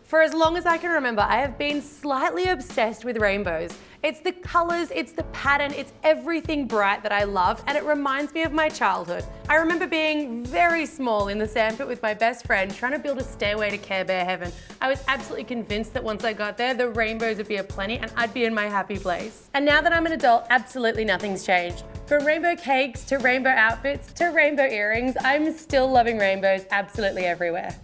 For as long as I can remember, I have been slightly obsessed with rainbows. It's the colors, it's the pattern, it's everything bright that I love, and it reminds me of my childhood. I remember being very small in the sandpit with my best friend trying to build a stairway to Care Bear heaven. I was absolutely convinced that once I got there, the rainbows would be aplenty and I'd be in my happy place. And now that I'm an adult, absolutely nothing's changed. From rainbow cakes to rainbow outfits to rainbow earrings, I'm still loving rainbows absolutely everywhere.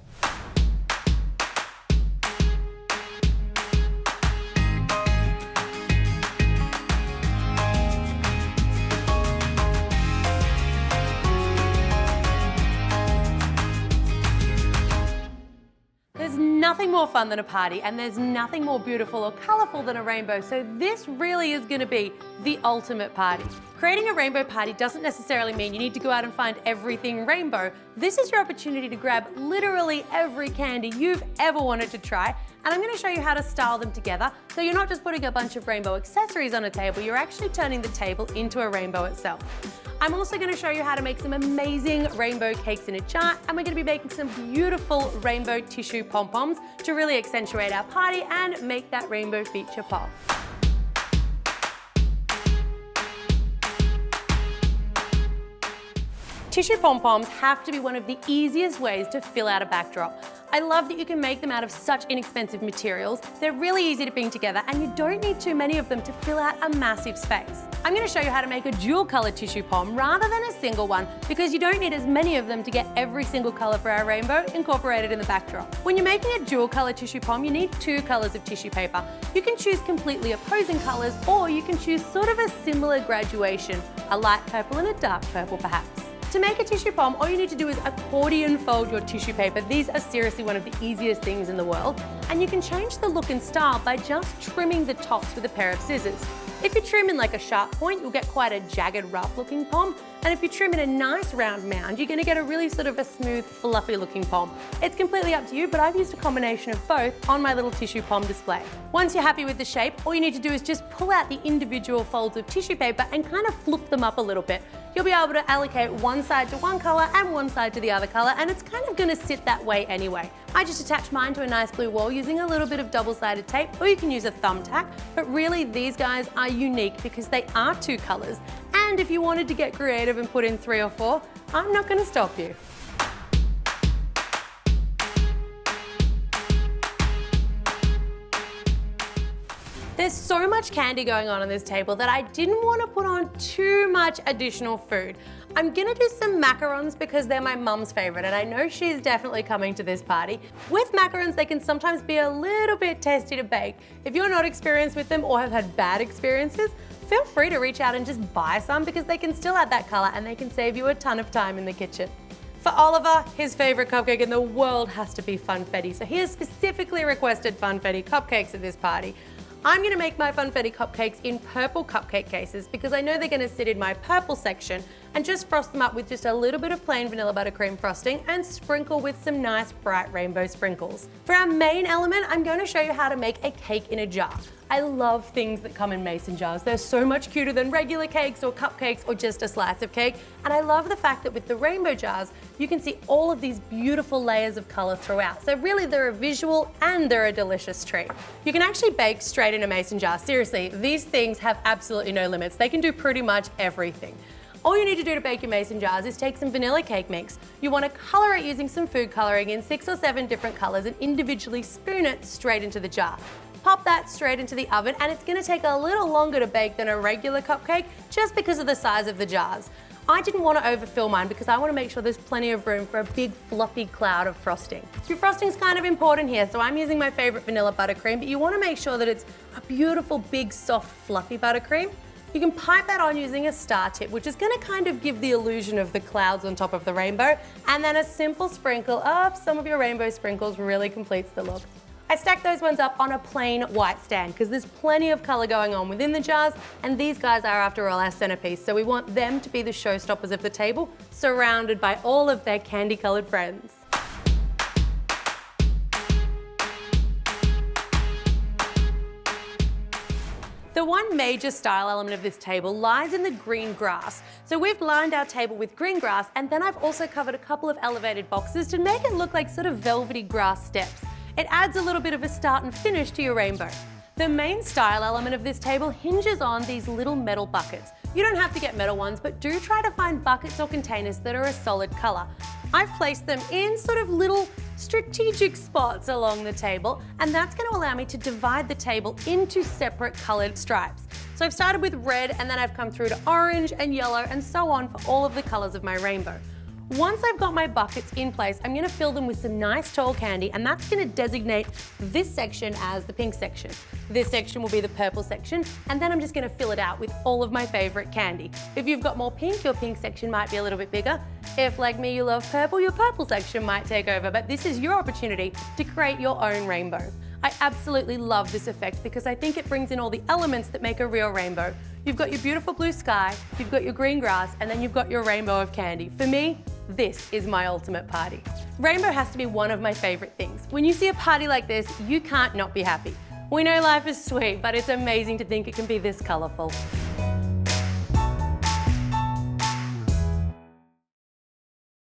There's nothing more fun than a party, and there's nothing more beautiful or colourful than a rainbow, so this really is going to be the ultimate party. Creating a rainbow party doesn't necessarily mean you need to go out and find everything rainbow. This is your opportunity to grab literally every candy you've ever wanted to try, and I'm going to show you how to style them together so you're not just putting a bunch of rainbow accessories on a table, you're actually turning the table into a rainbow itself. I'm also going to show you how to make some amazing rainbow cakes in a jar, and we're going to be making some beautiful rainbow tissue pom-poms to really accentuate our party and make that rainbow feature pop. Tissue pom-poms have to be one of the easiest ways to fill out a backdrop. I love that you can make them out of such inexpensive materials. They're really easy to bring together and you don't need too many of them to fill out a massive space. I'm going to show you how to make a dual colour tissue pom rather than a single one because you don't need as many of them to get every single colour for our rainbow incorporated in the backdrop. When you're making a dual colour tissue pom, you need 2 colours of tissue paper. You can choose completely opposing colours or you can choose sort of a similar graduation, a light purple and a dark purple perhaps. To make a tissue pom, all you need to do is accordion fold your tissue paper. These are seriously one of the easiest things in the world. And you can change the look and style by just trimming the tops with a pair of scissors. If you trim in like a sharp point, you'll get quite a jagged, rough looking pom. And if you trim in a nice round mound, you're gonna get a really sort of a smooth, fluffy looking pom. It's completely up to you, but I've used a combination of both on my little tissue pom display. Once you're happy with the shape, all you need to do is just pull out the individual folds of tissue paper and kind of flip them up a little bit. You'll be able to allocate one side to one colour and one side to the other colour, and it's kind of gonna sit that way anyway. I just attach mine to a nice blue wall using a little bit of double-sided tape, or you can use a thumbtack, but really these guys are unique because they are 2 colours. And if you wanted to get creative and put in 3 or 4, I'm not gonna stop you. There's so much candy going on this table that I didn't want to put on too much additional food. I'm gonna do some macarons because they're my mum's favorite and I know she's definitely coming to this party. With macarons, they can sometimes be a little bit testy to bake. If you're not experienced with them or have had bad experiences, feel free to reach out and just buy some because they can still add that color and they can save you a ton of time in the kitchen. For Oliver, his favorite cupcake in the world has to be funfetti, so he has specifically requested funfetti cupcakes at this party. I'm gonna make my funfetti cupcakes in purple cupcake cases because I know they're gonna sit in my purple section, and just frost them up with just a little bit of plain vanilla buttercream frosting and sprinkle with some nice bright rainbow sprinkles. For our main element, I'm going to show you how to make a cake in a jar. I love things that come in mason jars. They're so much cuter than regular cakes or cupcakes or just a slice of cake. And I love the fact that with the rainbow jars, you can see all of these beautiful layers of color throughout. So really they're a visual and they're a delicious treat. You can actually bake straight in a mason jar. Seriously, these things have absolutely no limits. They can do pretty much everything. All you need to do to bake your mason jars is take some vanilla cake mix. You want to colour it using some food colouring in 6 or 7 different colours and individually spoon it straight into the jar. Pop that straight into the oven and it's going to take a little longer to bake than a regular cupcake just because of the size of the jars. I didn't want to overfill mine because I want to make sure there's plenty of room for a big floppy cloud of frosting. Your frosting's kind of important here, so I'm using my favourite vanilla buttercream, but you want to make sure that it's a beautiful, big, soft, fluffy buttercream. You can pipe that on using a star tip, which is going to kind of give the illusion of the clouds on top of the rainbow, and then a simple sprinkle of some of your rainbow sprinkles really completes the look. I stacked those ones up on a plain white stand because there's plenty of colour going on within the jars, and these guys are after all our centerpiece, so we want them to be the showstoppers of the table, surrounded by all of their candy coloured friends. The one major style element of this table lies in the green grass. So we've lined our table with green grass, and then I've also covered a couple of elevated boxes to make it look like sort of velvety grass steps. It adds a little bit of a start and finish to your rainbow. The main style element of this table hinges on these little metal buckets. You don't have to get metal ones, but do try to find buckets or containers that are a solid colour. I've placed them in sort of little strategic spots along the table, and that's going to allow me to divide the table into separate coloured stripes. So I've started with red, and then I've come through to orange and yellow and so on for all of the colours of my rainbow. Once I've got my buckets in place, I'm going to fill them with some nice tall candy, and that's going to designate this section as the pink section. This section will be the purple section, and then I'm just going to fill it out with all of my favourite candy. If you've got more pink, your pink section might be a little bit bigger. If, like me, you love purple, your purple section might take over, but this is your opportunity to create your own rainbow. I absolutely love this effect because I think it brings in all the elements that make a real rainbow. You've got your beautiful blue sky, you've got your green grass, and then you've got your rainbow of candy. For me, this is my ultimate party. Rainbow has to be one of my favourite things. When you see a party like this, you can't not be happy. We know life is sweet, but it's amazing to think it can be this colourful.